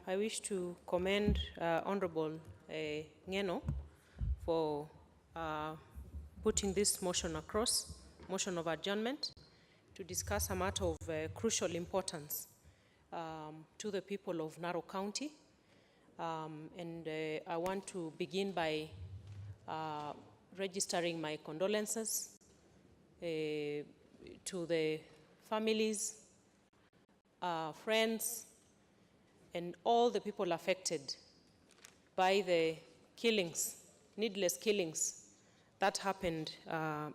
I wish to commend Honorable Ngeno for putting this motion across, motion of adjournment, to discuss a matter of crucial importance to the people of Narok County. I want to begin by registering my condolences to the families, friends, and all the people affected by the killings, needless killings that happened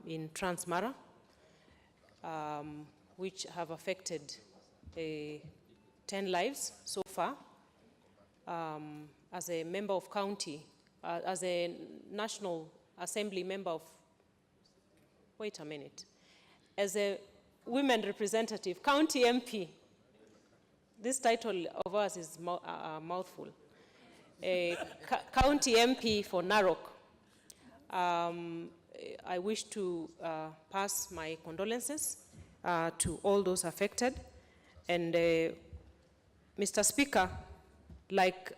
in Transmara, which have affected 10 lives so far. As a member of county, as a National Assembly member of, wait a minute, as a women representative, county MP, this title of ours is a mouthful. County MP for Narok. I wish to pass my condolences to all those affected. And Mr. Speaker, like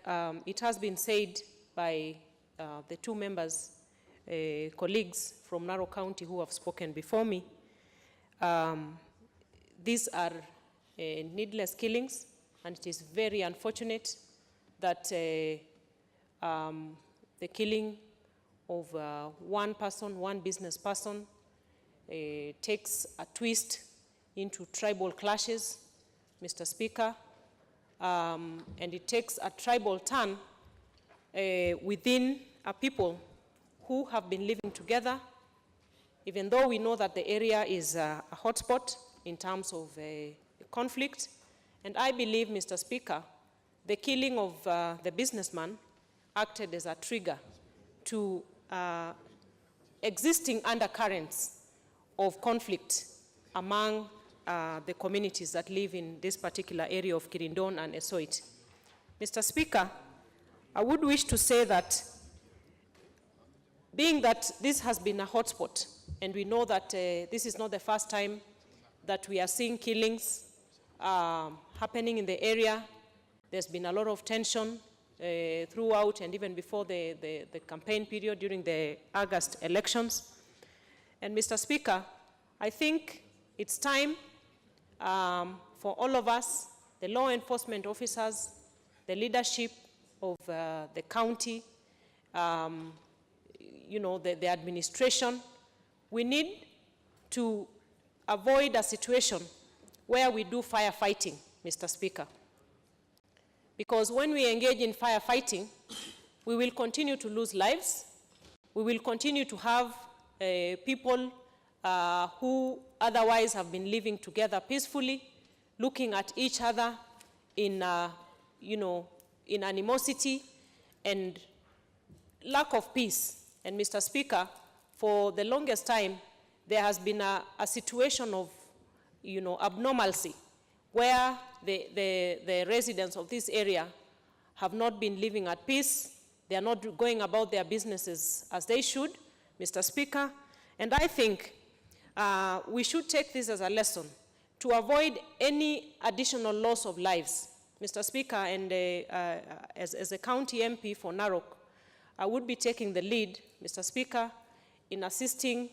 it has been said by the two members, colleagues from Narok County who have spoken before me, these are needless killings, and it is very unfortunate that the killing of one person, one business person, takes a twist into tribal clashes, Mr. Speaker, and it takes a tribal turn within a people who have been living together, even though we know that the area is a hotspot in terms of conflict. And I believe, Mr. Speaker, the killing of the businessman acted as a trigger to existing undercurrents of conflict among the communities that live in this particular area of Kirindon and Esoit. Mr. Speaker, I would wish to say that being that this has been a hotspot, and we know that this is not the first time that we are seeing killings happening in the area. There's been a lot of tension throughout and even before the campaign period during the August elections. And Mr. Speaker, I think it's time for all of us, the law enforcement officers, the leadership of the county, the administration, we need to avoid a situation where we do firefighting, Mr. Speaker. Because when we engage in firefighting, we will continue to lose lives. We will continue to have people who otherwise have been living together peacefully, looking at each other in, in animosity and lack of peace. And Mr. Speaker, for the longest time, there has been a situation of, abnormalcy, where the residents of this area have not been living at peace. They are not going about their businesses as they should, Mr. Speaker. And I think we should take this as a lesson to avoid any additional loss of lives, Mr. Speaker. And as a county MP for Narok, I would be taking the lead, Mr. Speaker, in assisting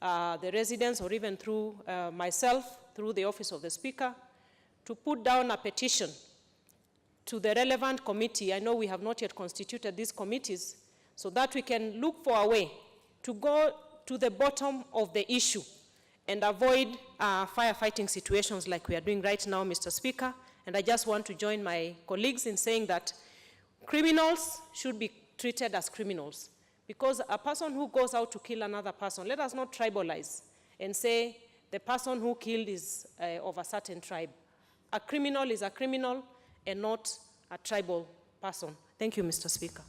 the residents, or even through myself, through the Office of the Speaker, to put down a petition to the relevant committee. I know we have not yet constituted these committees, so that we can look for a way to go to the bottom of the issue and avoid firefighting situations like we are doing right now, Mr. Speaker. And I just want to join my colleagues in saying that criminals should be treated as criminals. Because a person who goes out to kill another person, let us not tribalize and say the person who killed is of a certain tribe. A criminal is a criminal and not a tribal person. Thank you, Mr. Speaker.